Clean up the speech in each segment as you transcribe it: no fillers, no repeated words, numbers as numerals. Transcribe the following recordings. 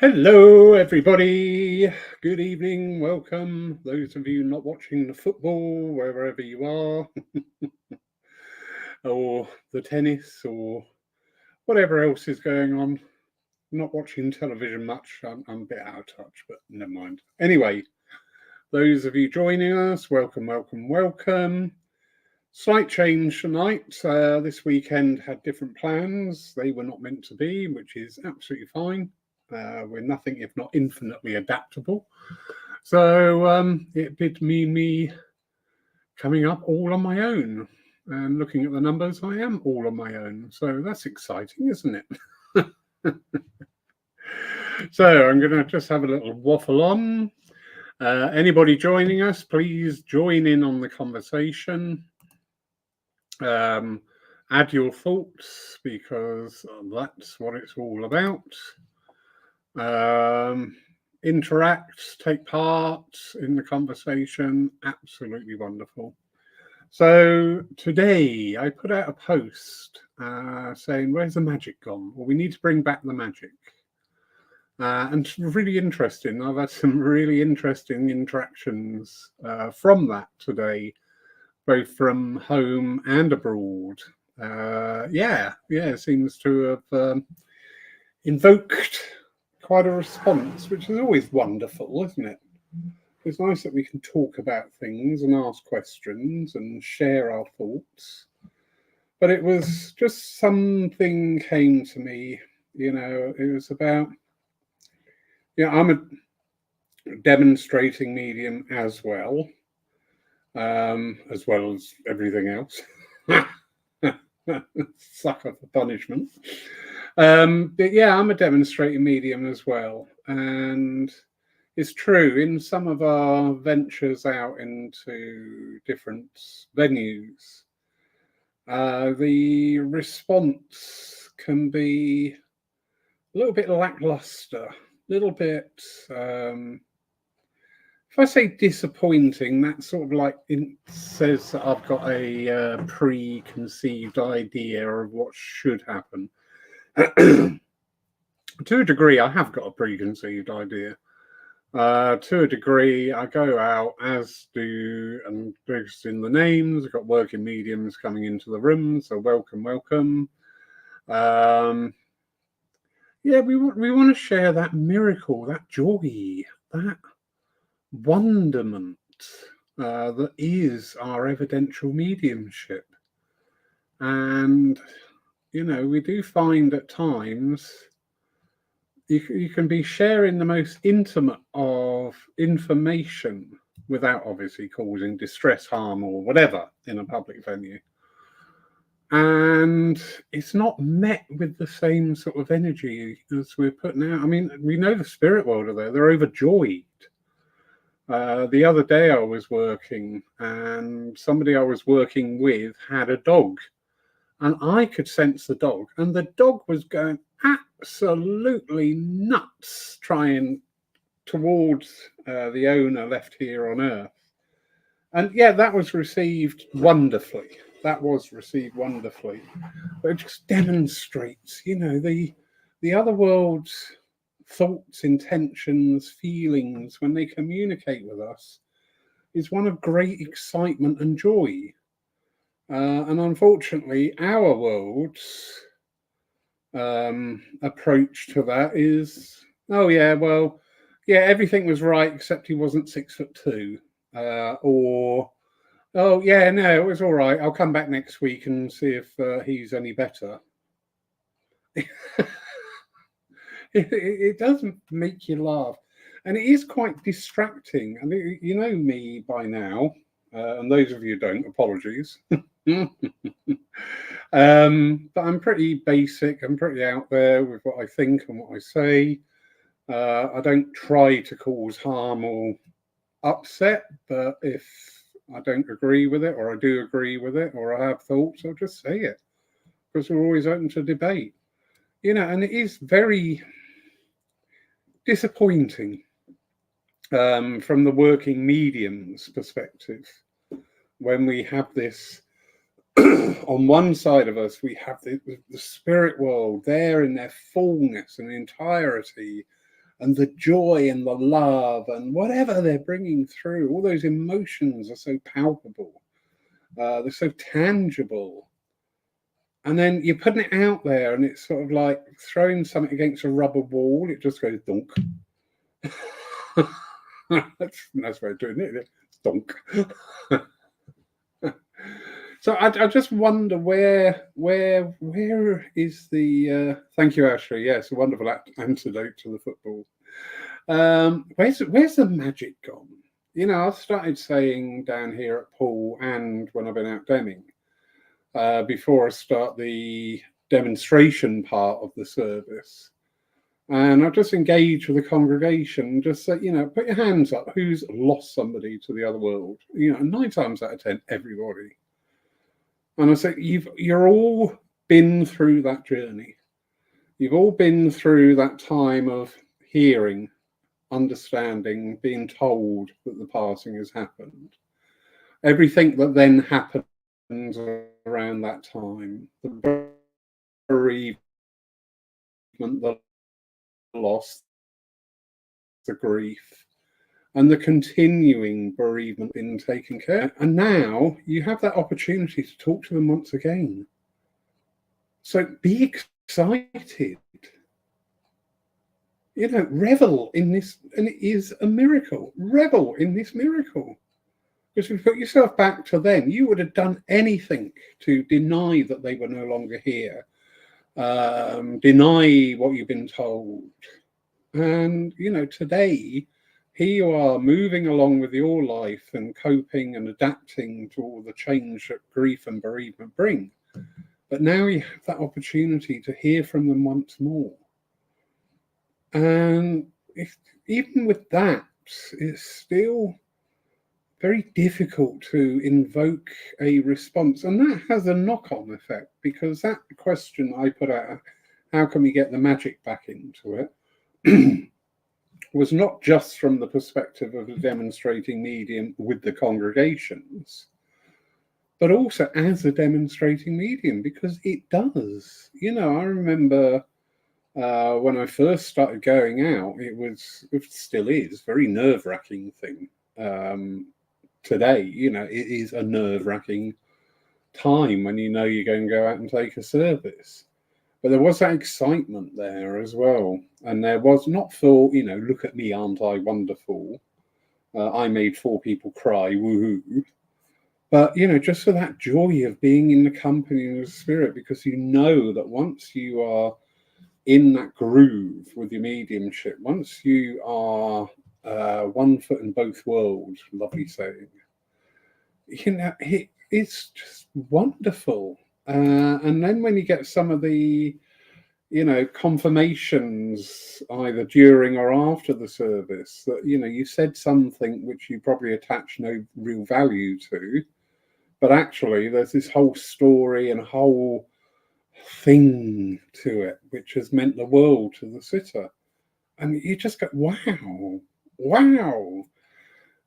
Hello, everybody. Good evening. Welcome. Those of you not watching the football, wherever you are, or the tennis, or whatever else is going on. Not watching television much. I'm a bit out of touch, but never mind. Anyway, those of you joining us, welcome, welcome, welcome. Slight change tonight. This weekend had different plans. They were not meant to be, which is absolutely fine. We're nothing if not infinitely adaptable. So it did mean me coming up all on my own. And looking at the numbers, I am all on my own. So that's exciting, isn't it? So I'm going to just have a little waffle on. Anybody joining us, please join in on the conversation. Add your thoughts because that's what it's all about. Interact, take part in the conversation. Absolutely wonderful. So today I put out a post saying, where's the magic gone? Well, we need to bring back the magic. And it's really interesting. I've had some really interesting interactions from that today, both from home and abroad. It seems to have invoked quite a response, which is always wonderful, isn't it? It's nice that we can talk about things and ask questions and share our thoughts. But it was just something came to me, it was about, I'm a demonstrating medium as well as everything else. Sucker for punishment. But yeah, I'm a demonstrating medium as well. And it's true, in some of our ventures out into different venues, the response can be a little bit lackluster, a little bit, if I say disappointing, that sort of like says that I've got a preconceived idea of what should happen. To a degree, I have got a preconceived idea. To a degree, I go out, as do, and just in the names, I've got working mediums coming into the room, so welcome, welcome. We want to share that miracle, that joy, that wonderment that is our evidential mediumship. And, we do find at times you can be sharing the most intimate of information without obviously causing distress, harm, or whatever in a public venue. And it's not met with the same sort of energy as we're putting out. I mean, we know the spirit world are there. They're overjoyed. The other day I was working and somebody I was working with had a dog. And I could sense the dog. And the dog was going absolutely nuts trying towards the owner left here on Earth. And yeah, that was received wonderfully. But it just demonstrates, the other world's thoughts, intentions, feelings, when they communicate with us, is one of great excitement and joy. And unfortunately, our world's approach to that is, everything was right except he wasn't 6'2", or it was all right. I'll come back next week and see if he's any better. It doesn't make you laugh, and it is quite distracting. And you know me by now, and those of you who don't, apologies. But I'm pretty basic. I'm pretty out there with what I think and what I say. I don't try to cause harm or upset, but if I don't agree with it, or I do agree with it, or I have thoughts, I'll just say it, because we're always open to debate. And it is very disappointing from the working medium's perspective when we have this. On one side of us, we have the spirit world there in their fullness and entirety, and the joy and the love and whatever they're bringing through, all those emotions are so palpable. They're so tangible. And then you're putting it out there, and it's sort of like throwing something against a rubber wall. It just goes donk. That's a nice way of doing it. Donk. So I just wonder where is the thank you, Ashley. Yes, a wonderful antidote to the football. Where's the magic gone? You know, I've started saying down here at Poole and when I've been out demming, before I start the demonstration part of the service. And I've just engaged with the congregation, just say, you know, put your hands up. Who's lost somebody to the other world? You know, 9 times out of 10, everybody. And I say, you're all been through that journey. You've all been through that time of hearing, understanding, being told that the passing has happened. Everything that then happens around that time, the bereavement, the loss, the grief, and the continuing bereavement being taken care of. And now you have that opportunity to talk to them once again. So be excited. You know, revel in this, and it is a miracle. Revel in this miracle. Because if you put yourself back to then, you would have done anything to deny that they were no longer here, deny what you've been told. And, you know, today, here you are moving along with your life and coping and adapting to all the change that grief and bereavement bring. But now you have that opportunity to hear from them once more. And even with that, it's still very difficult to invoke a response. And that has a knock-on effect, because that question I put out, how can we get the magic back into it, was not just from the perspective of a demonstrating medium with the congregations, but also as a demonstrating medium, because it does. You know, I remember when I first started going out, it still is, very nerve-wracking thing. Today, you know, it is a nerve-wracking time when you know you're going to go out and take a service. But there was that excitement there as well. And there was not for, you know, look at me, aren't I wonderful? I made 4 people cry, woohoo. But, you know, just for that joy of being in the company of the Spirit, because you know that once you are in that groove with your mediumship, once you are 1 foot in both worlds, lovely saying, you know, it's just wonderful. And then when you get some of the, you know, confirmations either during or after the service that, you know, you said something which you probably attach no real value to, but actually there's this whole story and whole thing to it which has meant the world to the sitter. And you just go, wow.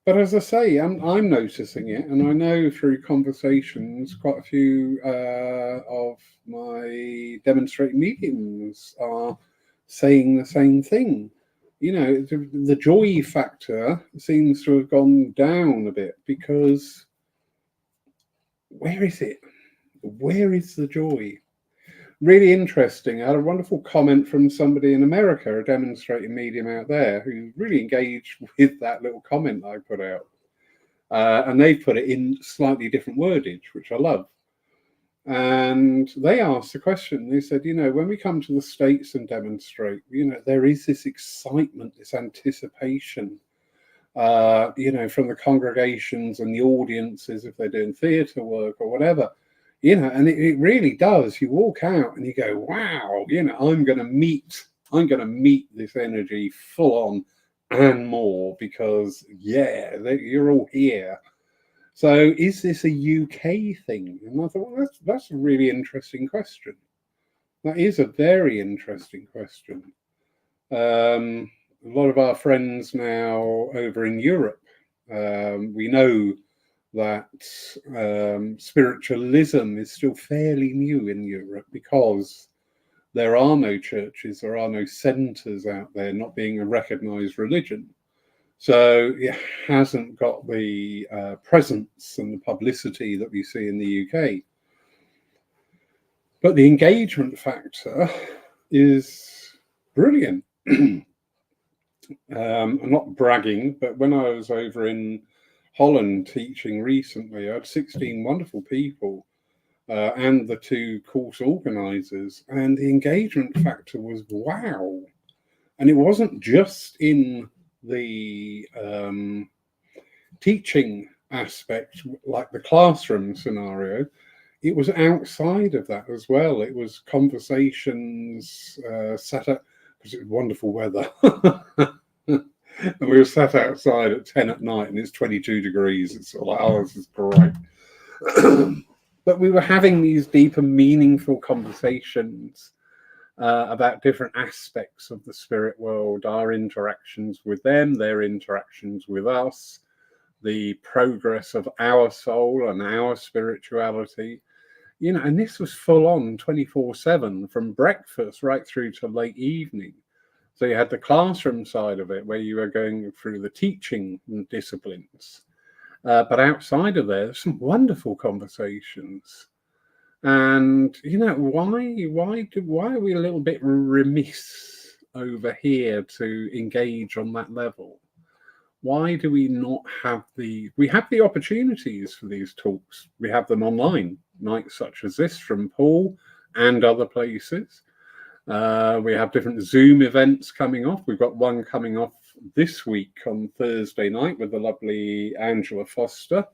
But as I say, I'm noticing it, and I know through conversations quite a few of my demonstrating mediums are saying the same thing. You know, the joy factor seems to have gone down a bit, because where is it? Where is the joy? Really interesting. I had a wonderful comment from somebody in America, a demonstrating medium out there, who really engaged with that little comment I put out. And they put it in slightly different wordage, which I love. And they asked the question, they said, you know, when we come to the States and demonstrate, you know, there is this excitement, this anticipation, you know, from the congregations and the audiences, if they're doing theatre work or whatever. You know, and it really does. You walk out and you go, wow, you know, I'm going to meet this energy full on and more, because, yeah, you're all here. So is this a UK thing? And I thought, well, that's a really interesting question. That is a very interesting question. A lot of our friends now over in Europe, we know that spiritualism is still fairly new in Europe, because there are no churches, there are no centres out there, not being a recognised religion. So it hasn't got the presence and the publicity that we see in the UK. But the engagement factor is brilliant. I'm not bragging, but when I was over in Holland teaching recently, I had 16 wonderful people and the 2 course organisers, and the engagement factor was wow. And it wasn't just in the teaching aspect, like the classroom scenario. It was outside of that as well. It was conversations sat at, because it was wonderful weather. And we were sat outside at 10 at night and it's 22 degrees. It's sort of like, oh, this is great. But we were having these deep and meaningful conversations about different aspects of the spirit world, our interactions with them, their interactions with us, the progress of our soul and our spirituality. You know, and this was full on 24/7 from breakfast right through to late evening. So you had the classroom side of it where you were going through the teaching disciplines. But outside of there, some wonderful conversations. And, you know, why are we a little bit remiss over here to engage on that level? Why do we not have we have the opportunities for these talks. We have them online, nights such as this from Paul and other places. We have different Zoom events coming off. We've got one coming off this week on Thursday night with the lovely Angela Foster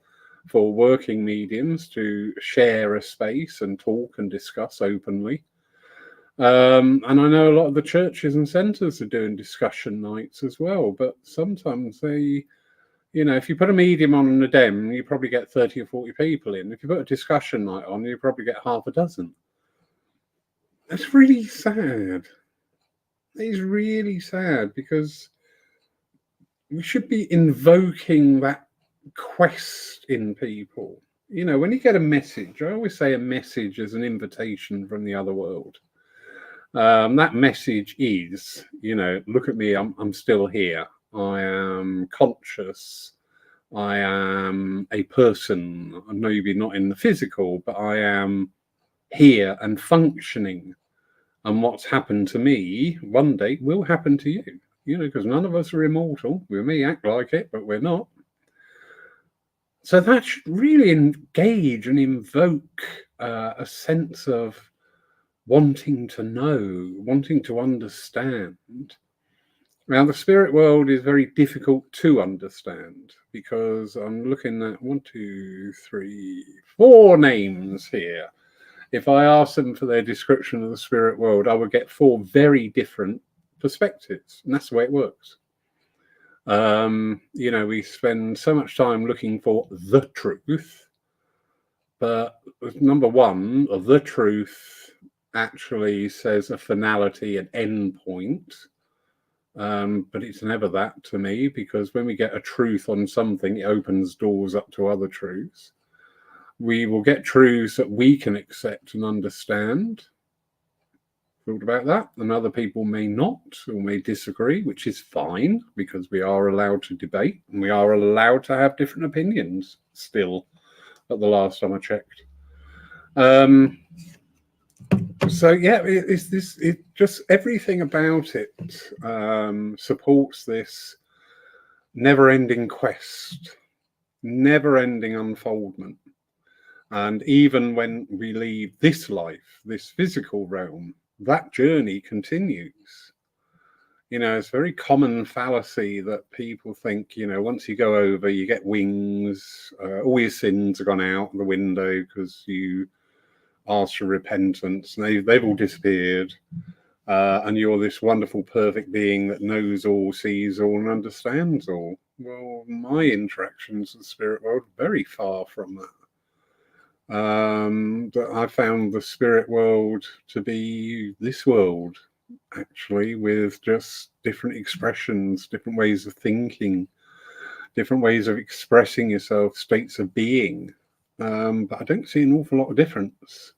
for working mediums to share a space and talk and discuss openly. And I know a lot of the churches and centres are doing discussion nights as well, but sometimes they, you know, if you put a medium on and a dem, you probably get 30 or 40 people in. If you put a discussion night on, you probably get half a dozen. That's really sad. It is really sad because we should be invoking that quest in people. You know, when you get a message, I always say a message is an invitation from the other world. That message is, you know, look at me, I'm still here. I am conscious. I am a person, maybe not in the physical, but I am here and functioning. And what's happened to me one day will happen to you, you know, because none of us are immortal. We may act like it, but we're not. So that should really engage and invoke a sense of wanting to know, wanting to understand. Now, the spirit world is very difficult to understand because I'm looking at 1, 2, 3, 4 names here. If I asked them for their description of the spirit world, I would get 4 very different perspectives, and that's the way it works. You know, we spend so much time looking for the truth, but number one, the truth actually says a finality, an end point. But it's never that to me, because when we get a truth on something, it opens doors up to other truths. We will get truths that we can accept and understand. Thought about that, and other people may not or may disagree, which is fine because we are allowed to debate and we are allowed to have different opinions still, at the last time I checked. So yeah, it just everything about it supports this never-ending quest, never-ending unfoldment. And even when we leave this life, this physical realm, that journey continues. You know, it's a very common fallacy that people think, you know, once you go over, you get wings, all your sins are gone out the window because you asked for repentance, and they've all disappeared. And you're this wonderful, perfect being that knows all, sees all, and understands all. Well, my interactions with the spirit world are very far from that. I found the spirit world to be this world, actually, with just different expressions, different ways of thinking, different ways of expressing yourself, states of being. But I don't see an awful lot of difference.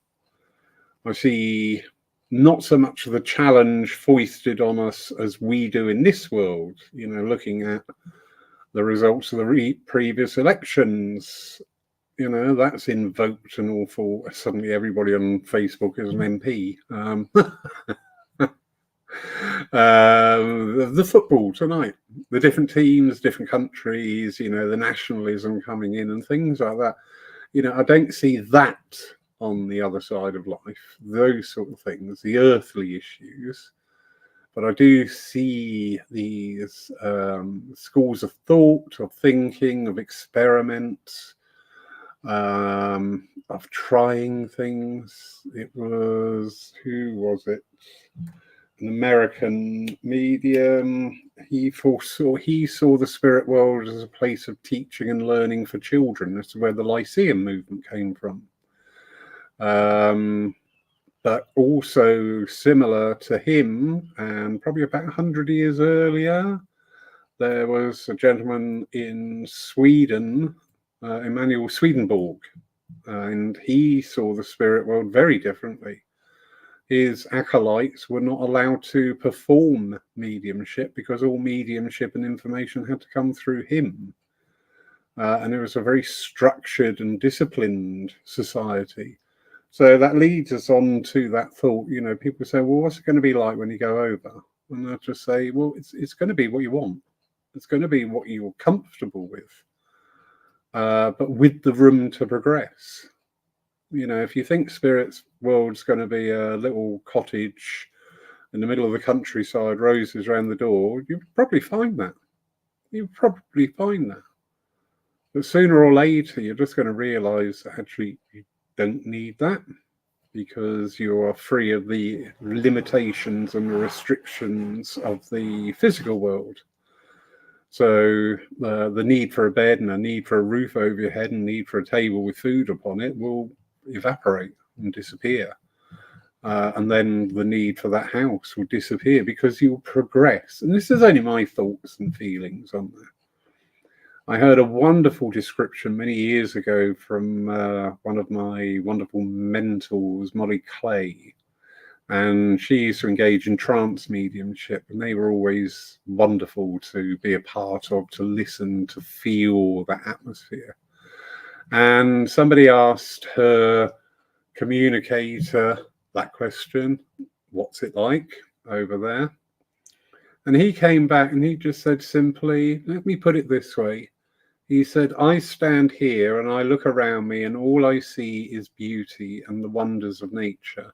I see not so much the challenge foisted on us as we do in this world, looking at the results of the previous elections. That's invoked an awful. Suddenly, everybody on Facebook is an MP. The football tonight, the different teams, different countries, the nationalism coming in and things like that. I don't see that on the other side of life, those sort of things, the earthly issues. But I do see these schools of thought, of thinking, of experiment, of trying things. It was, who was it? An American medium. He saw the spirit world as a place of teaching and learning for children. That's where the Lyceum movement came from. But also similar to him, and probably about 100 years earlier, there was a gentleman in Sweden, Emanuel Swedenborg, and he saw the spirit world very differently. His acolytes were not allowed to perform mediumship because all mediumship and information had to come through him. And it was a very structured and disciplined society. So that leads us on to that thought. People say, well, what's it going to be like when you go over? And I just say, well, it's going to be what you want. It's going to be what you're comfortable with, but with the room to progress. If you think spirit's world's going to be a little cottage in the middle of the countryside, roses around the door, you'd probably find that. But sooner or later, you're just going to realize that actually you don't need that, because you are free of the limitations and the restrictions of the physical world. So the need for a bed and a need for a roof over your head and need for a table with food upon it will evaporate and disappear. And then the need for that house will disappear because you'll progress. And this is only my thoughts and feelings on that. I heard a wonderful description many years ago from one of my wonderful mentors, Molly Clay. And she used to engage in trance mediumship, and they were always wonderful to be a part of, to listen, to feel that atmosphere. And somebody asked her communicator that question, what's it like over there? And he came back and he just said simply, let me put it this way. He said, I stand here and I look around me and all I see is beauty and the wonders of nature.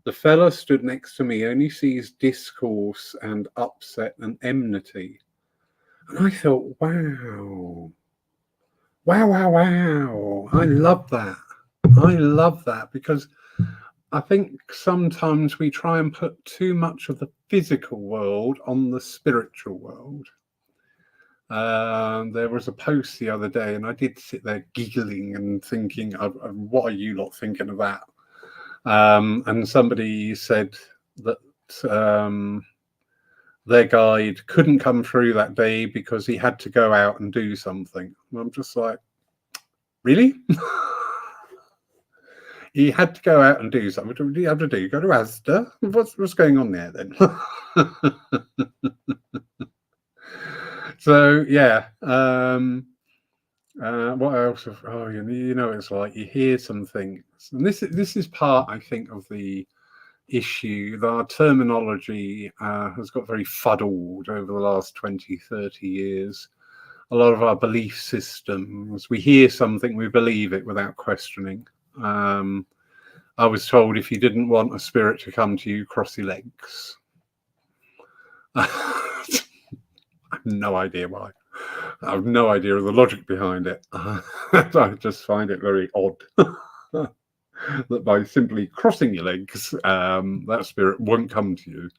The fella stood next to me only sees discourse and upset and enmity. And I thought, wow. I love that. Because I think sometimes we try and put too much of the physical world on the spiritual world. There was a post the other day and I did sit there giggling and thinking, what are you lot thinking of that? And somebody said that their guide couldn't come through that day because he had to go out and do something. And I'm just like, really? He had to go out and do something. What do you have to do? Go to Asda? What's going on there then? So yeah. What else? It's like you hear some things, and this is part, I think, of the issue. Our terminology has got very fuddled over the last 20, 30 years. A lot of our belief systems, we hear something, we believe it without questioning. I was told if you didn't want a spirit to come to you, cross your legs. I have no idea why. I have no idea of the logic behind it. I just find it very odd that by simply crossing your legs, that spirit won't come to you.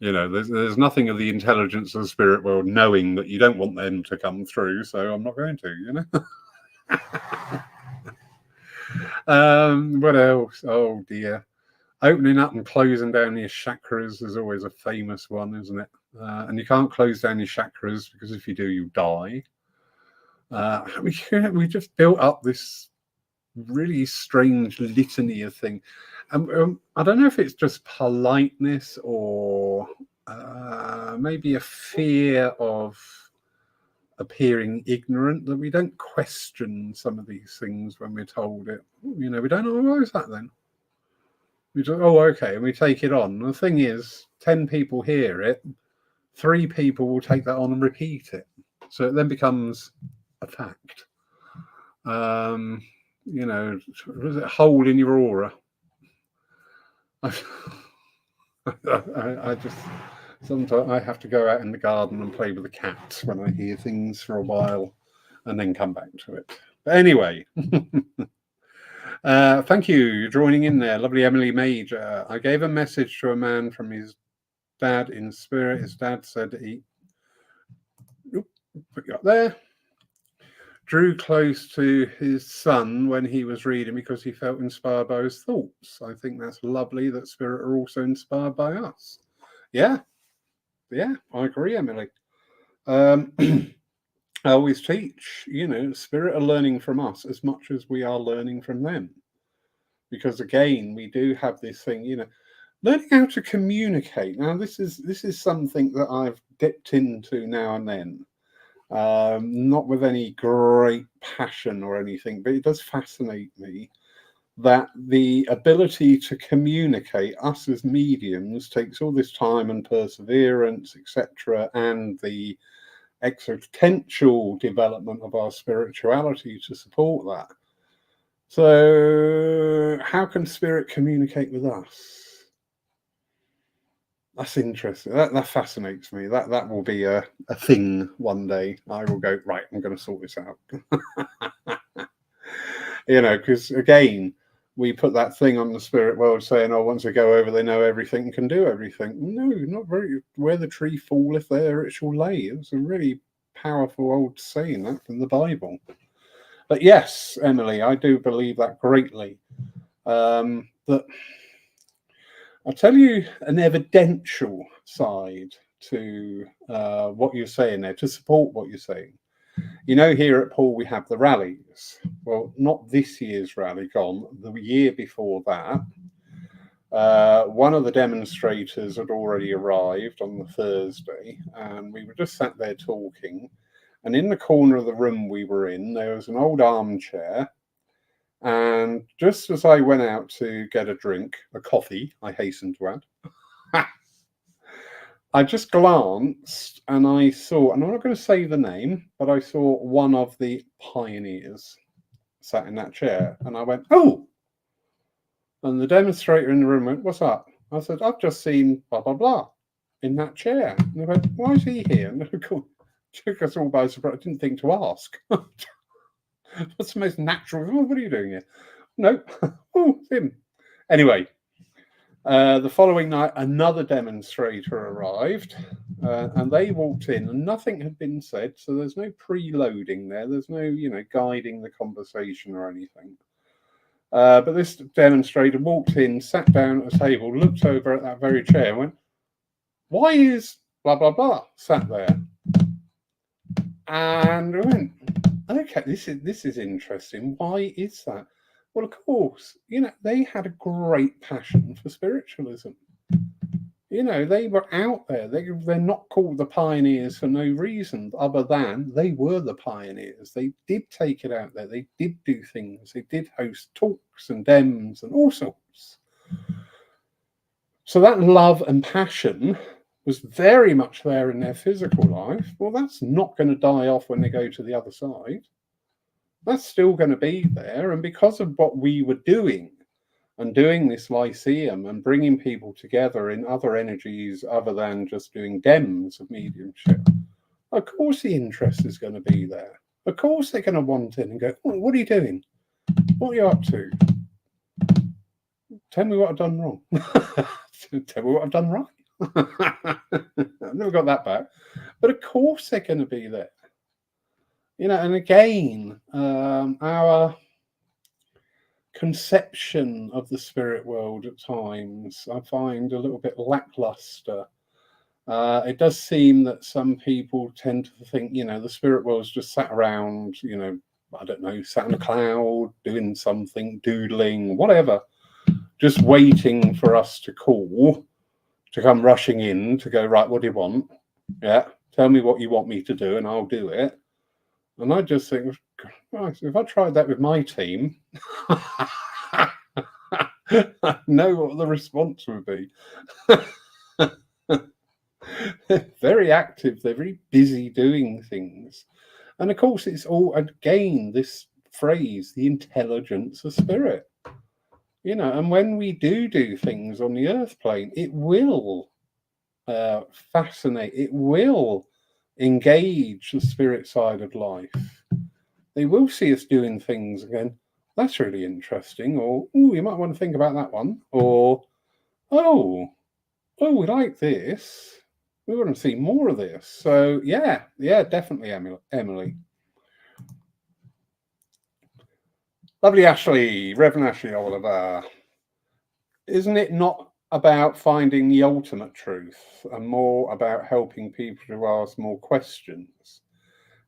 There's nothing of the intelligence of the spirit world knowing that you don't want them to come through, so I'm not going to, What else? Oh dear. Opening up and closing down your chakras is always a famous one, isn't it? And you can't close down your chakras because if you do, you die. We just built up this really strange litany of things. I don't know if it's just politeness or maybe a fear of appearing ignorant that we don't question some of these things when we're told it. We don't know, why is that then? We just, oh, okay, and we take it on. And the thing is, 10 people hear it, 3 people will take that on and repeat it. So it then becomes a fact. Was it a hole in your aura? I just sometimes I have to go out in the garden and play with the cats when I hear things for a while and then come back to it. But anyway, thank you for joining in there. Lovely Emily Major. I gave a message to a man from his dad in spirit. His dad said he put you up there. Drew close to his son when he was reading because he felt inspired by his thoughts. I think that's lovely that spirit are also inspired by us. Yeah, I agree, Emily. I always teach, spirit are learning from us as much as we are learning from them. Because again, we do have this thing, learning how to communicate. Now, this is something that I've dipped into now and then. Not with any great passion or anything, but it does fascinate me that the ability to communicate, us as mediums, takes all this time and perseverance, etc., and the existential development of our spirituality to support that. So how can spirit communicate with us? That's interesting. That fascinates me. That will be a thing one day. I will go, right, I'm going to sort this out. Because again, we put that thing on the spirit world saying, oh, once they go over, they know everything and can do everything. No, not very. Where the tree falleth, there it shall lay. It's a really powerful old saying, that from the Bible. But yes, Emily, I do believe that greatly. That I'll tell you an evidential side to what you're saying there, to support what you're saying. Here at Paul, we have the rallies. Well, not this year's rally gone, the year before that. One of the demonstrators had already arrived on the Thursday, and we were just sat there talking. And in the corner of the room we were in, there was an old armchair. And just as I went out to get a drink, a coffee, I hasten to add, I just glanced and I saw, and I'm not going to say the name, but I saw one of the pioneers sat in that chair. And I went, oh! And the demonstrator in the room went, what's up? I said, I've just seen blah, blah, blah in that chair. And they went, why is he here? And they took us all by surprise. I didn't think to ask. What's the most natural? Oh, what are you doing here? No. Oh, him. Anyway, the following night, another demonstrator arrived, and they walked in, and nothing had been said. So there's no preloading there. There's no, guiding the conversation or anything. But this demonstrator walked in, sat down at a table, looked over at that very chair, and went, "Why is blah blah blah sat there?" And I went, okay, this is interesting. Why is that? Well, of course, they had a great passion for spiritualism. They were out there. They're not called the pioneers for no reason other than they were the pioneers. They did take it out there. They did do things. They did host talks and dems and all sorts. So that love and passion was very much there in their physical life. Well, that's not going to die off when they go to the other side. That's still going to be there. And because of what we were doing and doing this lyceum and bringing people together in other energies other than just doing dems of mediumship, of course the interest is going to be there. Of course they're going to want in and go, oh, what are you doing? What are you up to? Tell me what I've done wrong. Tell me what I've done right. I've never got that back. But of course they're going to be there. And again, our conception of the spirit world at times, I find a little bit lackluster. It does seem that some people tend to think, the spirit world's just sat around, I don't know, sat in a cloud, doing something, doodling, whatever. just waiting for us to call, to come rushing in, to go, right, what do you want? Yeah, tell me what you want me to do and I'll do it. And I just think, Christ, if I tried that with my team, I know what the response would be. They're very active, they're very busy doing things. And of course, it's all, again, this phrase, the intelligence of spirit. And when we do things on the earth plane, it will fascinate, it will engage the spirit side of life. They will see us doing things again. That's really interesting. Or, oh, you might want to think about that one. Or, oh, we like this. We want to see more of this. So, yeah, definitely, Emily. Lovely Ashley, Reverend Ashley Oliver. Isn't it not about finding the ultimate truth and more about helping people to ask more questions?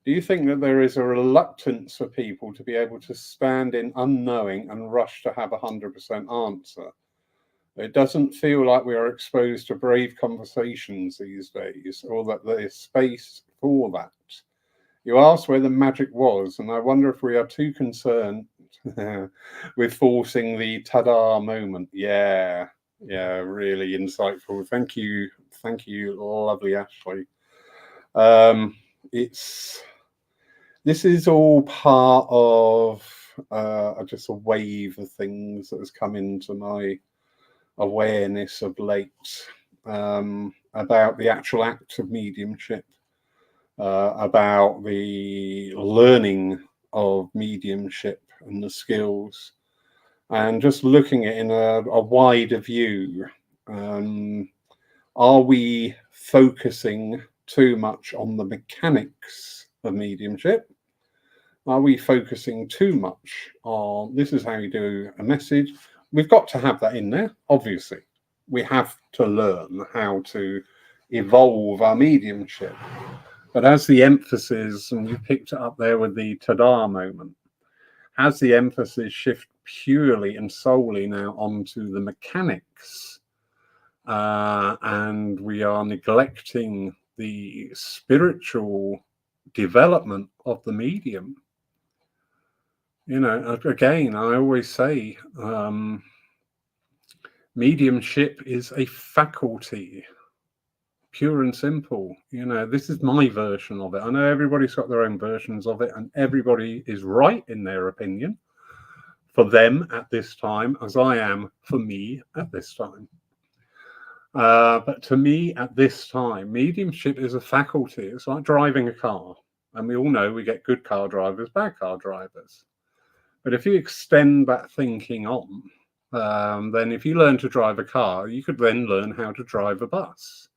Do you think that there is a reluctance for people to be able to stand in unknowing and rush to have 100% answer? It doesn't feel like we are exposed to brave conversations these days, or that there is space for that. You asked where the magic was, and I wonder if we are too concerned with forcing the ta-da moment. Yeah, really insightful. Thank you, lovely Ashley. This is all part of just a wave of things that has come into my awareness of late, about the actual act of mediumship, about the learning of mediumship and the skills, and just looking at it in a wider view. Are we focusing too much on the mechanics of mediumship? Are we focusing too much on, this is how you do a message? We've got to have that in there, obviously. We have to learn how to evolve our mediumship. But as the emphasis, and you picked it up there with the ta-da moment, as the emphasis shift purely and solely now onto the mechanics, and we are neglecting the spiritual development of the medium. Again, I always say, mediumship is a faculty, pure and simple. This is my version of it. I know everybody's got their own versions of it, and everybody is right in their opinion for them at this time, as I am for me at this time. But to me at this time, mediumship is a faculty. It's like driving a car. And we all know we get good car drivers, bad car drivers. But if you extend that thinking on, then if you learn to drive a car, you could then learn how to drive a bus.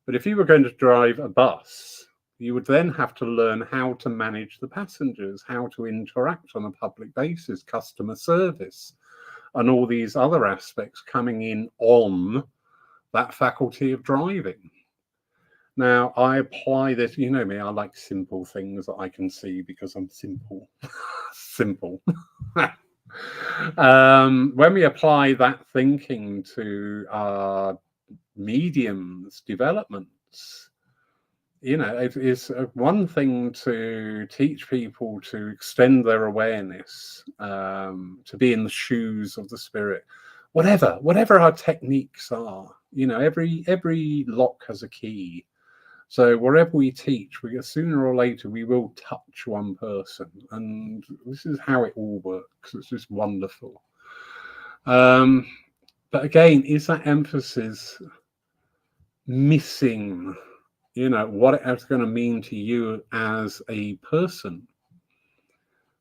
But if you were going to drive a bus, you would then have to learn how to manage the passengers, how to interact on a public basis, customer service, and all these other aspects coming in on that faculty of driving. Now, I apply this, you know me, I like simple things that I can see because I'm simple. Simple. When we apply that thinking to our mediums developments, it is one thing to teach people to extend their awareness, to be in the shoes of the spirit, whatever our techniques are. Every lock has a key. So wherever we teach, sooner or later we will touch one person, and this is how it all works. It's just wonderful. But again, is that emphasis missing? What it's going to mean to you as a person.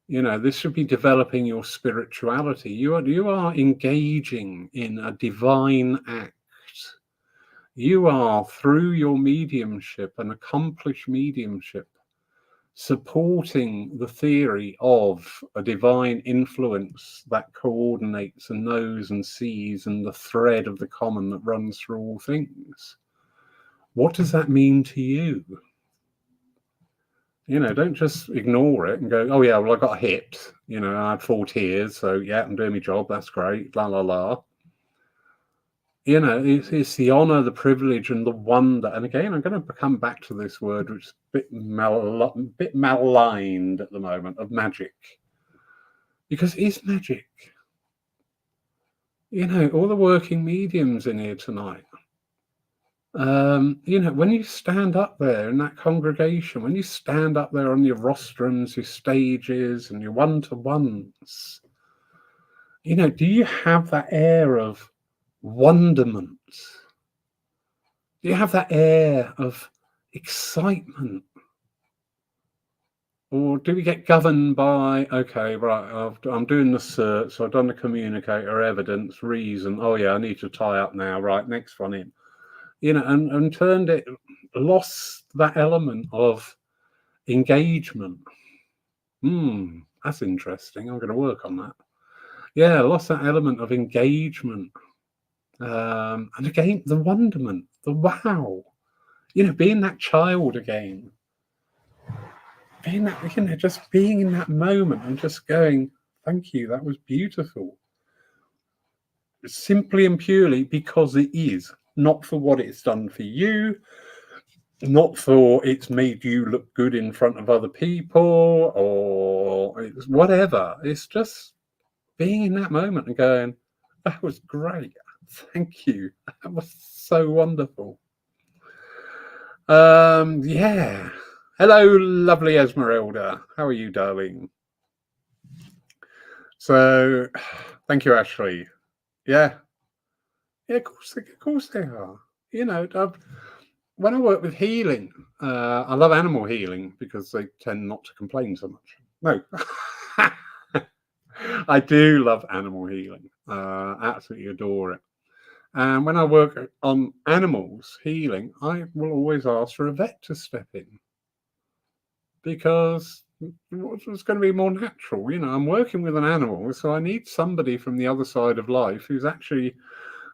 This should be developing your spirituality. You are engaging in a divine act. You are, through your mediumship, an accomplished mediumship, supporting the theory of a divine influence that coordinates and knows and sees, and the thread of the common that runs through all things. What does that mean to you? Don't just ignore it and go, oh yeah, well, I got hit, I had 4 tears, so yeah, I'm doing my job, that's great, la la la. It's the honor, the privilege, and the wonder. And again, I'm going to come back to this word, which is a bit maligned at the moment, of magic. Because it is magic. All the working mediums in here tonight. When you stand up there in that congregation, when you stand up there on your rostrums, your stages, and your one-to-ones, do you have that air of wonderment? Do you have that air of excitement? Or do we get governed by, okay, right, I'm doing the cert, so I've done the communicator, evidence, reason. Oh, yeah, I need to tie up now. Right, next one in. And lost that element of engagement. That's interesting. I'm going to work on that. Yeah, lost that element of engagement. And again, the wonderment, the wow. Being that child again. Being that, just being in that moment and just going, thank you, that was beautiful. Simply and purely because it is, not for what it's done for you, not for it's made you look good in front of other people or it's whatever. It's just being in that moment and going, that was great. Thank you. That was so wonderful. Yeah. Hello, lovely Esmeralda. How are you, darling? So, thank you, Ashley. Yeah. Yeah, of course they are. When I work with healing, I love animal healing because they tend not to complain so much. No. I do love animal healing. Absolutely adore it. And when I work on animals healing, I will always ask for a vet to step in because it's going to be more natural. I'm working with an animal, so I need somebody from the other side of life who's actually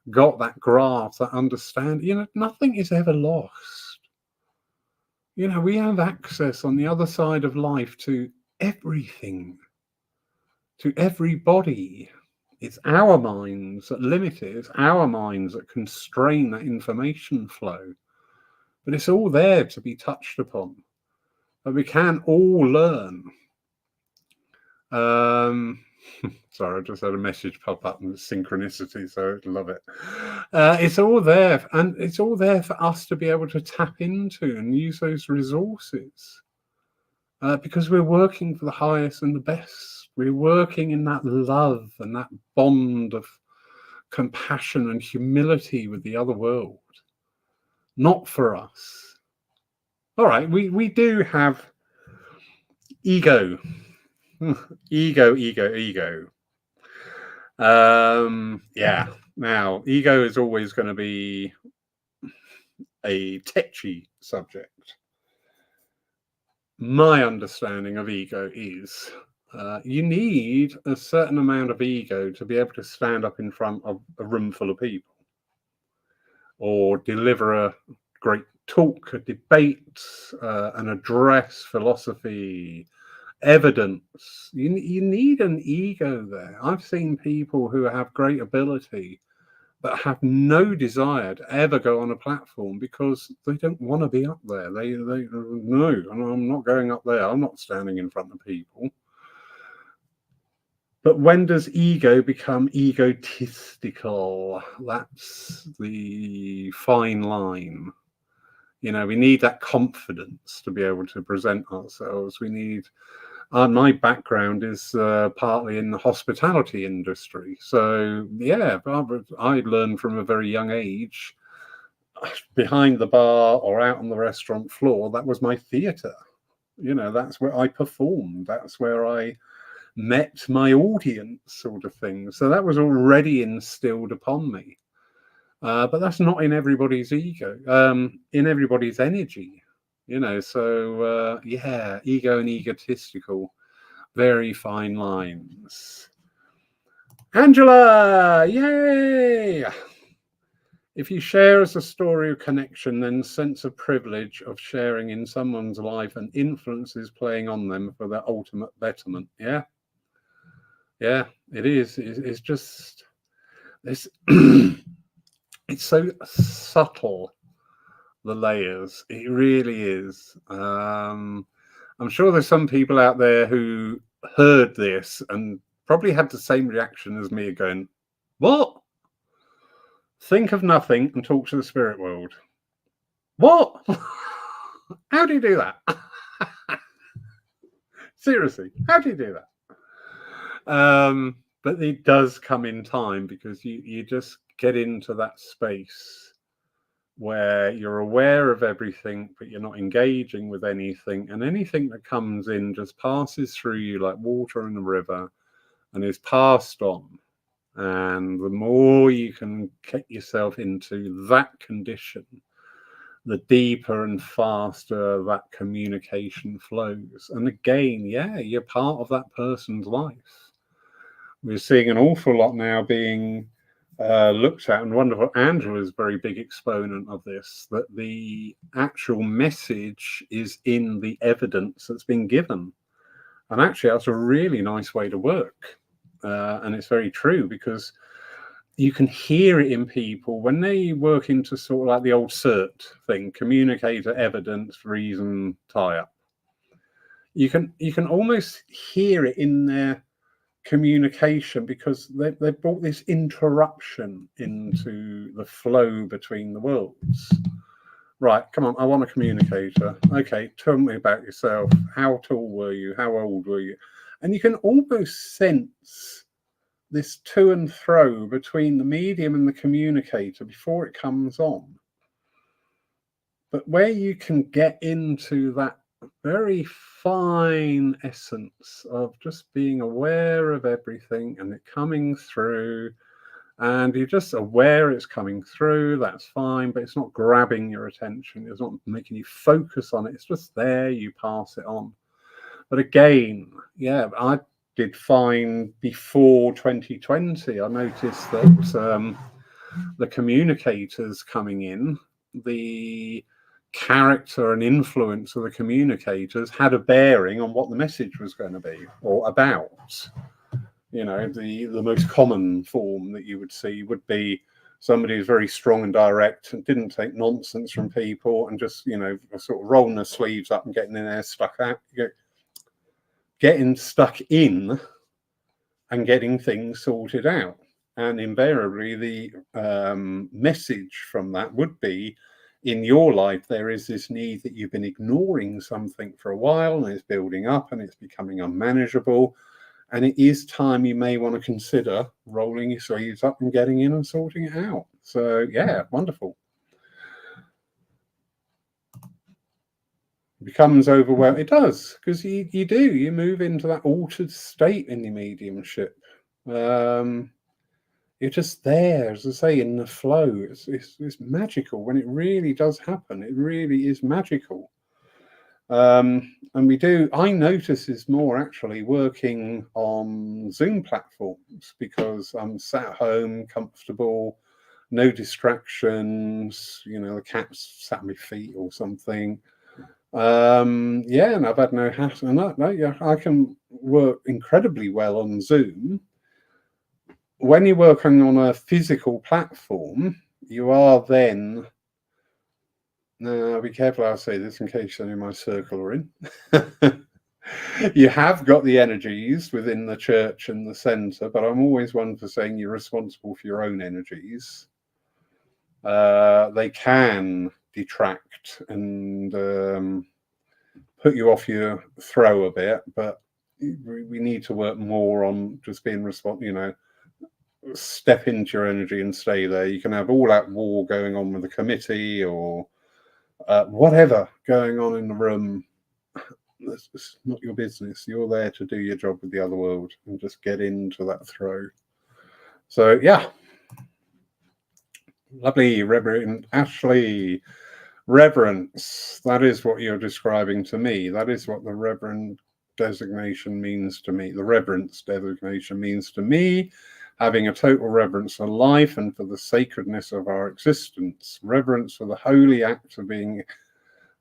got that grasp, that understand. Nothing is ever lost. We have access on the other side of life to everything, to everybody. It's our minds that limit it. It's our minds that constrain that information flow. But it's all there to be touched upon. But we can all learn. Sorry, I just had a message pop up and synchronicity, so I love it. It's all there, and it's all there for us to be able to tap into and use those resources. Because we're working for the highest and the best. We're working in that love and that bond of compassion and humility with the other world, not for us. All right, we do have ego. ego. Yeah. Now, ego is always going to be a tetchy subject. My understanding of ego is you need a certain amount of ego to be able to stand up in front of a room full of people or deliver a great talk, a debate, an address, philosophy, evidence. You need an ego there. I've seen people who have great ability but have no desire to ever go on a platform because they don't want to be up there. They no, I'm not going up there. I'm not standing in front of people. But when does ego become egotistical? That's the fine line. We need that confidence to be able to present ourselves. We need. My background is partly in the hospitality industry. So, yeah, I learned from a very young age, behind the bar or out on the restaurant floor, that was my theatre. That's where I performed. That's where I met my audience, sort of thing. So that was already instilled upon me. But that's not in everybody's ego, in everybody's energy. So yeah, ego and egotistical, very fine lines. Angela, yay! If you share as a story of connection, then sense of privilege of sharing in someone's life and influences playing on them for their ultimate betterment. Yeah, it is. It's just this. it's so subtle, the layers. It really is. I'm sure there's some people out there who heard this and probably had the same reaction as me, going, "What? Think of nothing and talk to the spirit world. What? How do you do that?" Seriously, how do you do that? But it does come in time, because you just get into that space where you're aware of everything, but you're not engaging with anything. And anything that comes in just passes through you like water in a river and is passed on. And the more you can get yourself into that condition, the deeper and faster that communication flows. And again, yeah, you're part of that person's life. We're seeing an awful lot now being looked at, and wonderful. Angela is a very big exponent of this, that the actual message is in the evidence that's been given. And actually, that's a really nice way to work. And it's very true, because you can hear it in people when they work into sort of like the old CERT thing, communicator, evidence, reason, tie up. You can almost hear it in their communication, because they've brought this interruption into the flow between the worlds. Right, come on, I want a communicator. Okay, tell me about yourself. How tall were you? How old were you? And you can almost sense this to and fro between the medium and the communicator before it comes on. But where you can get into that very fine essence of just being aware of everything and it coming through, and you're just aware it's coming through, that's fine, but it's not grabbing your attention, it's not making you focus on it, it's just there, you pass it on. But again, yeah, I did fine before 2020. I noticed that the communicators coming in, the character and influence of the communicators had a bearing on what the message was going to be or about. You know, the most common form that you would see would be somebody who's very strong and direct and didn't take nonsense from people and just, you know, sort of rolling their sleeves up and getting in there stuck out, getting stuck in and getting things sorted out. And invariably, the message from that would be, in your life, there is this need that you've been ignoring something for a while, and it's building up and it's becoming unmanageable. And it is time you may want to consider rolling your sleeves up and getting in and sorting it out. So, yeah, wonderful. It becomes overwhelming. It does, because you move into that altered state in your mediumship. You're just there, as I say, in the flow. It's magical when it really does happen. It really is magical. And I notice this more actually working on Zoom platforms, because I'm sat at home, comfortable, no distractions, you know, the cat's sat at my feet or something. Yeah, and I've had no hassle. Yeah, I can work incredibly well on Zoom. When you're working on a physical platform, you are then, now be careful how I say this in case any of my circle are in. You have got the energies within the church and the centre, but I'm always one for saying you're responsible for your own energies. They can detract and put you off your throw a bit, but we need to work more on just being responsible, you know, step into your energy and stay there. You can have all that war going on with the committee or whatever going on in the room. It's not your business. You're there to do your job with the other world and just get into that throw. So, yeah. Lovely, Reverend Ashley. Reverence. That is what you're describing to me. That is what the Reverend designation means to me. The reverence designation means to me having a total reverence for life and for the sacredness of our existence. Reverence for the holy act of being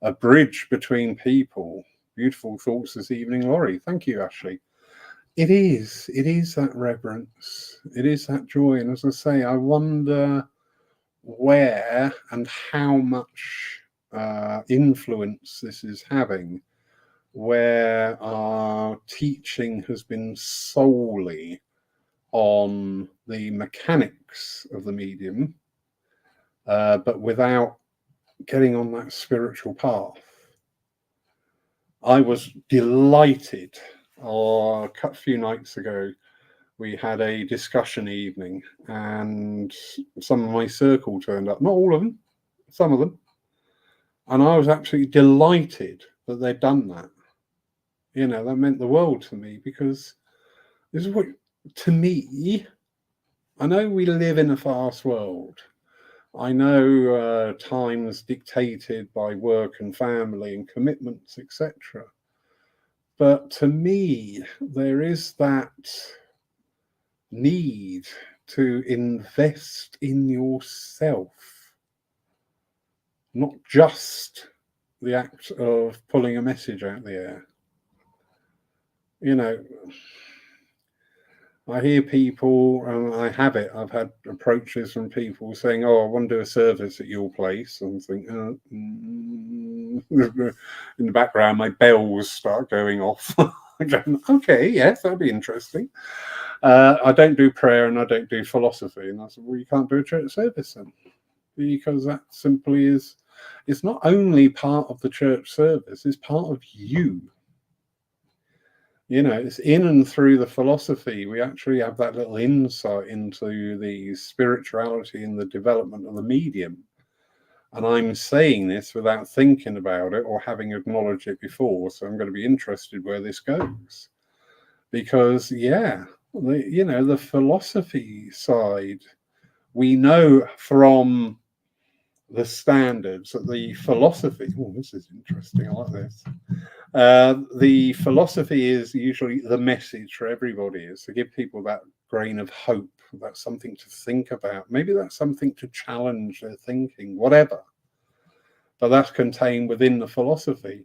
a bridge between people. Beautiful thoughts this evening, Lawry. Thank you, Ashley. It is that reverence. It is that joy. And as I say, I wonder where and how much influence this is having, where our teaching has been solely on the mechanics of the medium, but without getting on that spiritual path. I was delighted, a few nights ago, we had a discussion evening, and some of my circle turned up. Not all of them, some of them. And I was absolutely delighted that they'd done that. You know, that meant the world to me, because this is what, to me, I know we live in a fast world. I know times dictated by work and family and commitments, etc. But to me, there is that need to invest in yourself, not just the act of pulling a message out the air. You know, I hear people, and I have it, I've had approaches from people saying, oh, I want to do a service at your place, and think, in the background my bells start going off. Okay, yes, that'd be interesting. I don't do prayer and I don't do philosophy. And I said, well, you can't do a church service then, because that simply is, it's not only part of the church service, it's part of you. You know, it's in and through the philosophy, we actually have that little insight into the spirituality and the development of the medium. And I'm saying this without thinking about it or having acknowledged it before. So I'm going to be interested where this goes. Because, yeah, you know, the philosophy side, we know from the standards that the philosophy, oh, this is interesting, I like this. The philosophy is usually the message for everybody, is to give people that grain of hope, that's something to think about. Maybe that's something to challenge their thinking, whatever. But that's contained within the philosophy.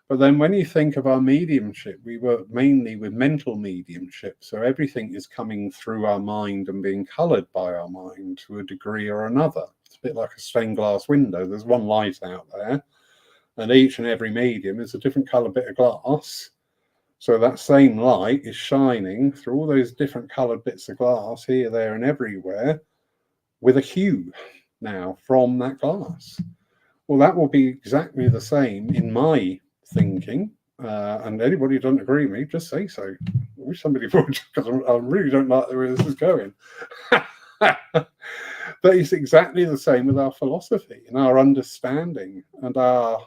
But then when you think of our mediumship, we work mainly with mental mediumship. So everything is coming through our mind and being coloured by our mind to a degree or another. It's a bit like a stained glass window. There's one light out there, and each and every medium is a different coloured bit of glass. So that same light is shining through all those different coloured bits of glass here, there, and everywhere with a hue now from that glass. Well, that will be exactly the same in my thinking, and anybody who doesn't agree with me, just say so. I wish somebody would, because I really don't like where this is going. But it's exactly the same with our philosophy and our understanding and our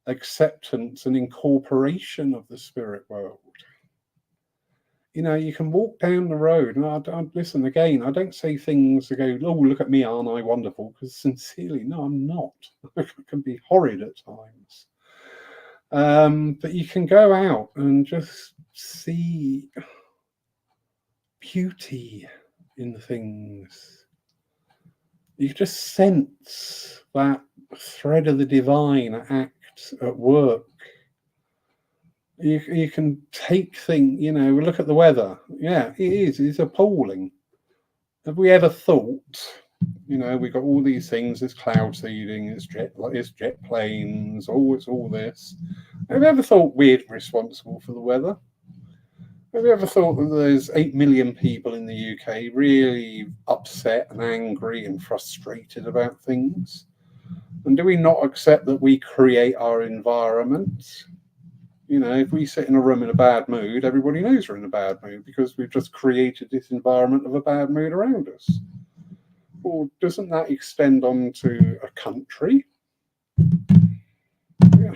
acceptance and incorporation of the spirit world. You know, you can walk down the road, and I listen again, I don't say things to go, oh, look at me, aren't I wonderful? Because sincerely, no, I'm not. I can be horrid at times. But you can go out and just see beauty in things. You just sense that thread of the divine act at work. You can take things, you know, look at the weather. Yeah, it's appalling. Have we ever thought, you know, we've got all these things, there's cloud seeding, it's jet planes, it's all this. Have you ever thought we're responsible for the weather? Have you ever thought that there's 8 million people in the UK really upset and angry and frustrated about things? And do we not accept that we create our environment? You know, if we sit in a room in a bad mood, everybody knows we're in a bad mood because we've just created this environment of a bad mood around us. Well, doesn't that extend onto a country? Yeah.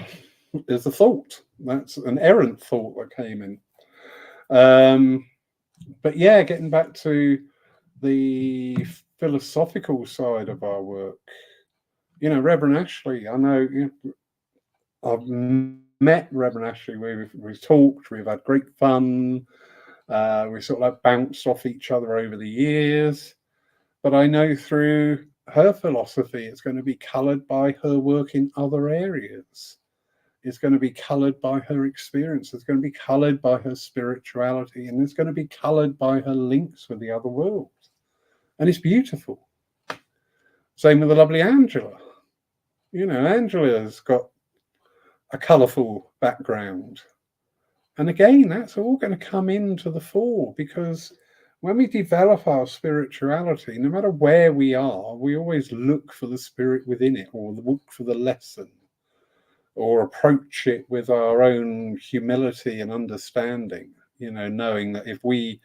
There's a thought. That's an errant thought that came in. But yeah, getting back to the philosophical side of our work, you know, Reverend Ashley, I know, you know, I've met Reverend Ashley, we've talked, we've had great fun, we sort of like bounced off each other over the years, but I know through her philosophy it's going to be coloured by her work in other areas. It's going to be coloured by her experience. It's going to be coloured by her spirituality, and it's going to be coloured by her links with the other world. And it's beautiful. Same with the lovely Angela. You know, Angela's got a colourful background. And again, that's all going to come into the fore, because when we develop our spirituality, no matter where we are, we always look for the spirit within it, or look for the lesson, or approach it with our own humility and understanding, you know, knowing that if we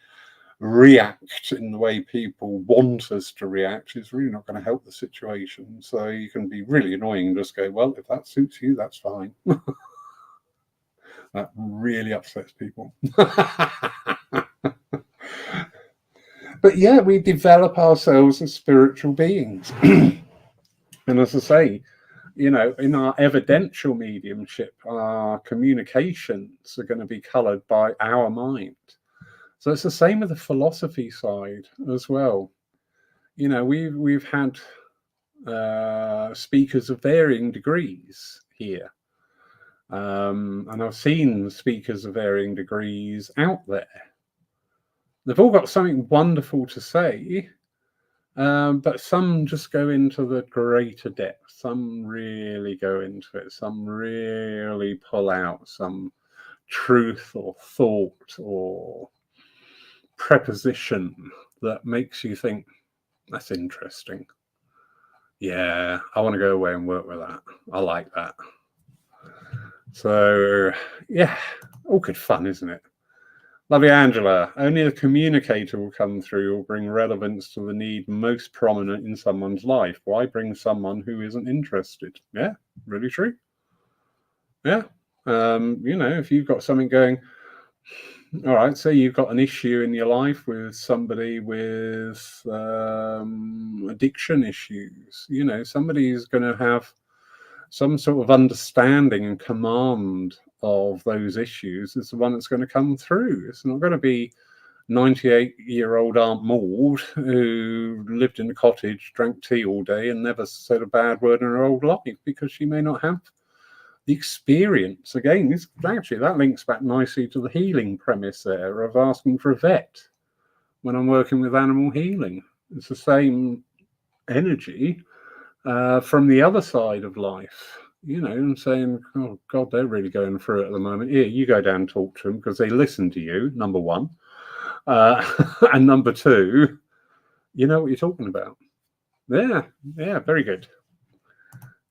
react in the way people want us to react, it's really not going to help the situation. So you can be really annoying and just go, well, if that suits you, that's fine. That really upsets people. But yeah, we develop ourselves as spiritual beings. And as I say, you know, in our evidential mediumship, our communications are going to be coloured by our mind. So it's the same with the philosophy side as well. You know, we've had speakers of varying degrees here. And I've seen speakers of varying degrees out there. They've all got something wonderful to say, but some just go into the greater depth. Some really go into it. Some really pull out some truth or thought or preposition that makes you think, that's interesting. Yeah, I want to go away and work with that. I like that. So, yeah, all good fun, isn't it? Lovely Angela, only the communicator will come through or bring relevance to the need most prominent in someone's life. Why bring someone who isn't interested? Yeah, really true. Yeah. You know, if you've got something going, all right, so you've got an issue in your life with somebody with addiction issues, you know, somebody's going to have some sort of understanding and command of those issues is the one that's going to come through. It's not going to be 98-year-old Aunt Maud who lived in a cottage, drank tea all day and never said a bad word in her old life, because she may not have the experience. Again, this actually, that links back nicely to the healing premise there of asking for a vet when I'm working with animal healing. It's the same energy from the other side of life, you know, and saying, oh God, they're really going through it at the moment. Here, you go down and talk to them, because they listen to you, number one. And number two, you know what you're talking about. Yeah, very good.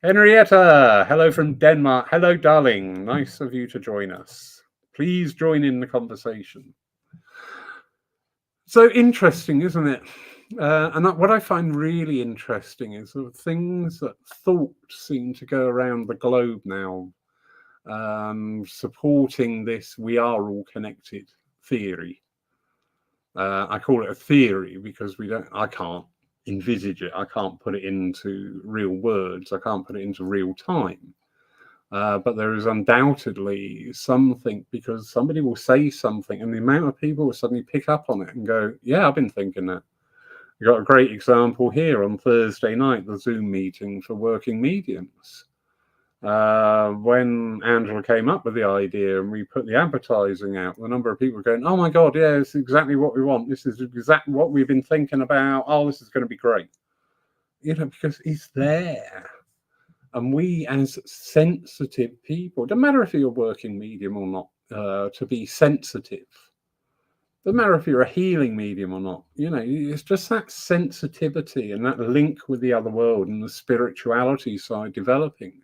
Henrietta, hello from Denmark. Hello, darling. Nice of you to join us. Please join in the conversation. So interesting, isn't it? And what I find really interesting is the things that thought seem to go around the globe now, supporting this "we are all connected" theory. I call it a theory because I can't envisage it. I can't put it into real words. I can't put it into real time. But there is undoubtedly something, because somebody will say something and the amount of people will suddenly pick up on it and go, yeah, I've been thinking that. We got a great example here on Thursday night, the Zoom meeting for working mediums. When Angela came up with the idea and we put the advertising out, the number of people going, oh my God, yeah, it's exactly what we want. This is exactly what we've been thinking about. Oh, this is going to be great. You know, because it's there. And we as sensitive people, don't matter if you're a working medium or not, to be sensitive. Doesn't matter if you're a healing medium or not, you know, it's just that sensitivity and that link with the other world and the spirituality side developing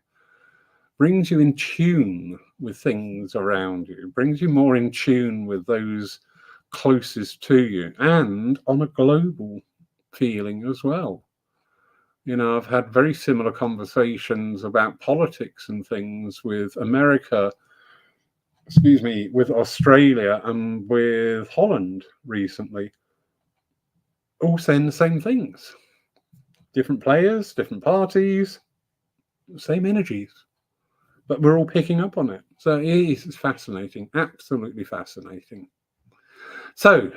brings you in tune with things around you, brings you more in tune with those closest to you, and on a global feeling as well. You know, I've had very similar conversations about politics and things with America, with Australia and with Holland recently, all saying the same things. Different players, different parties, same energies, but we're all picking up on it. So it is fascinating, absolutely fascinating. So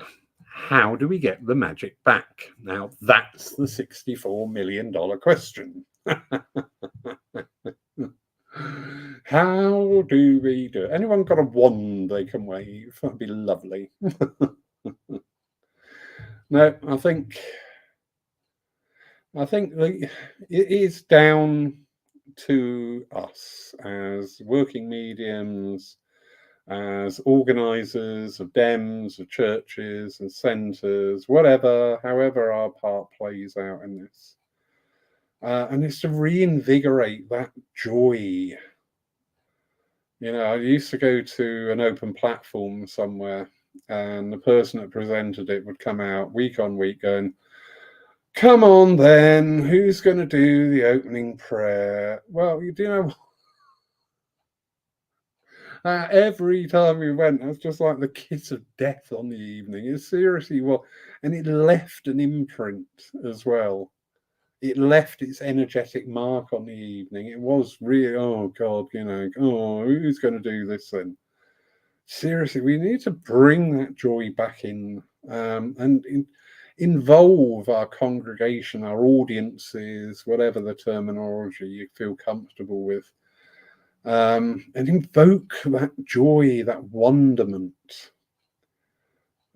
how do we get the magic back? Now, that's the $64 million question. How do we do it? Anyone got a wand they can wave? That'd be lovely. No, I think I think it is down to us as working mediums, as organisers of DEMs, of churches and centres, whatever, however our part plays out in this. And it's to reinvigorate that joy. You know, I used to go to an open platform somewhere, and the person that presented it would come out week on week going, "Come on then, who's going to do the opening prayer?" Well, you do know, every time we went, it was just like the kiss of death on the evening. It seriously was. And it left an imprint as well. It left its energetic mark on the evening. It was really, oh God, you know, oh, who's going to do this then? Seriously, we need to bring that joy back in, and involve our congregation, our audiences, whatever the terminology you feel comfortable with, and invoke that joy, that wonderment.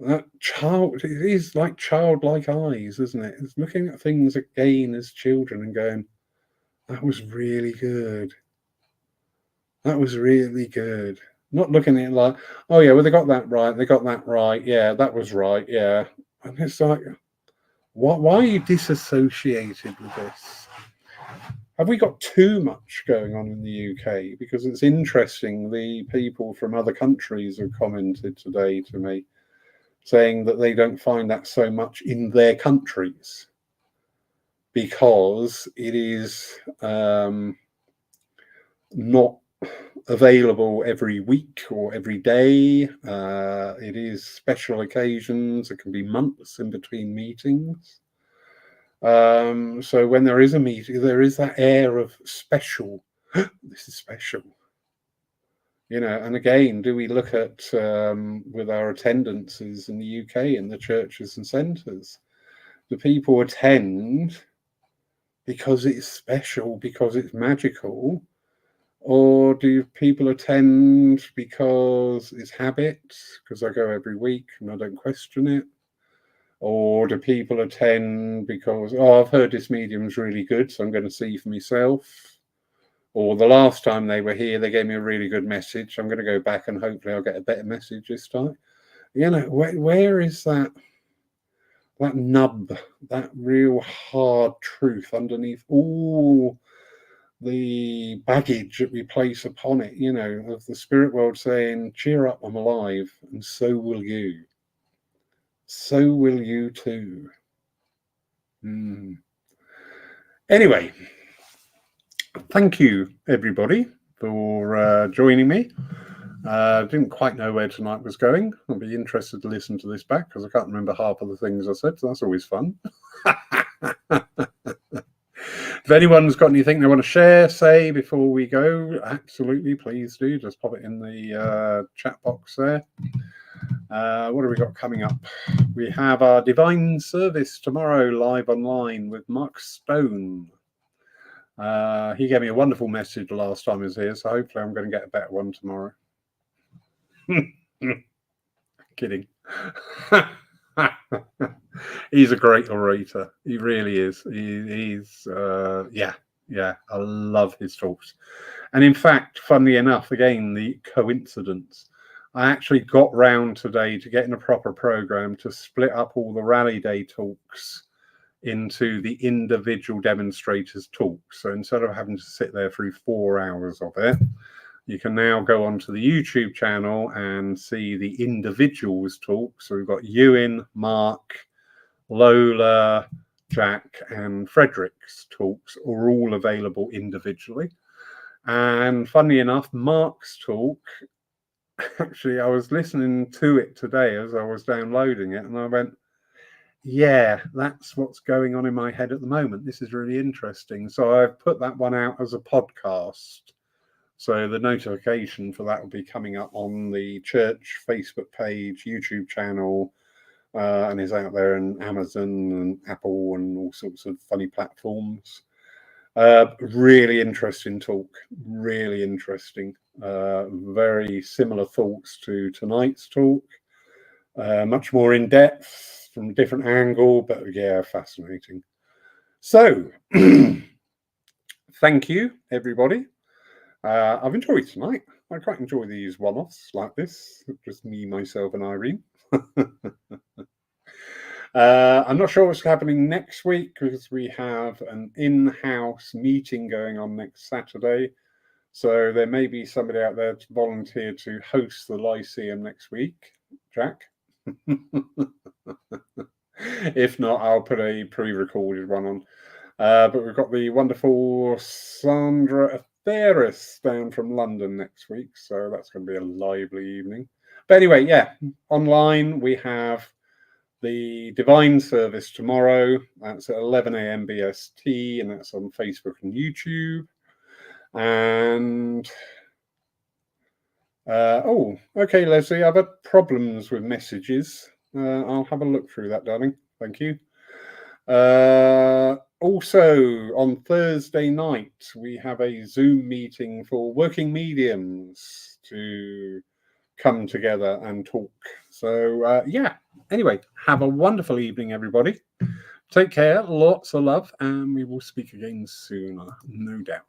That child, it is like childlike eyes, isn't it? It's looking at things again as children and going, that was really good. That was really good. Not looking at it like, oh yeah, well they got that right. They got that right. Yeah, that was right. Yeah. And it's like, why are you disassociated with this? Have we got too much going on in the UK? Because it's interesting, the people from other countries have commented today to me saying that they don't find that so much in their countries because it is not available every week or every day. It is special occasions. It can be months in between meetings. So when there is a meeting, there is that air of special. This is special. You know, and again, do we look at with our attendances in the UK in the churches and centres? Do people attend because it's special, because it's magical? Or do people attend because it's habit, because I go every week and I don't question it? Or do people attend because, oh, I've heard this medium's really good, so I'm going to see for myself? Or the last time they were here, they gave me a really good message. I'm going to go back and hopefully I'll get a better message this time. You know, where is that nub, that real hard truth underneath all the baggage that we place upon it, you know, of the spirit world saying, cheer up, I'm alive, and so will you. So will you too. Anyway, thank you, everybody, for joining me. Didn't quite know where tonight was going. I'll be interested to listen to this back because I can't remember half of the things I said, so that's always fun. If anyone's got anything they want to share, say before we go, absolutely, please do. Just pop it in the chat box there. What have we got coming up? We have our divine service tomorrow live online with Mark Stone. He gave me a wonderful message the last time he was here, so hopefully I'm going to get a better one tomorrow. Kidding. He's a great orator. He really is. He's yeah. I love his talks. And in fact, funnily enough, again, the coincidence, I actually got round today to getting a proper program to split up all the rally day talks into the individual demonstrators' talks. So instead of having to sit there through 4 hours of it, you can now go onto the YouTube channel and see the individuals talk. So we've got Ewan, Mark, Lola, Jack, and Frederick's talks are all available individually. And funnily enough, Mark's talk, actually, I was listening to it today as I was downloading it, and I went, yeah, that's what's going on in my head at the moment. This is really interesting. So I've put that one out as a podcast. So the notification for that will be coming up on the church Facebook page, YouTube channel, and is out there in Amazon and Apple and all sorts of funny platforms. Really interesting talk, really interesting. Very similar thoughts to tonight's talk. Much more in depth from a different angle, but yeah, fascinating. So, thank you, everybody. I've enjoyed tonight. I quite enjoy these one-offs like this, just me, myself, and Irene. I'm not sure what's happening next week because we have an in-house meeting going on next Saturday. So there may be somebody out there to volunteer to host the Lyceum next week, Jack. If not, I'll put a pre-recorded one on. But we've got the wonderful Sandra Atheris down from London next week, so that's going to be a lively evening. But anyway, yeah, online we have the Divine Service tomorrow. That's at 11 a.m. BST, and that's on Facebook and YouTube. And okay, Leslie, I've had problems with messages. I'll have a look through that, darling. Thank you. Also, on Thursday night, we have a Zoom meeting for working mediums to come together and talk. So, yeah, anyway, have a wonderful evening, everybody. Take care, lots of love, and we will speak again soon, no doubt.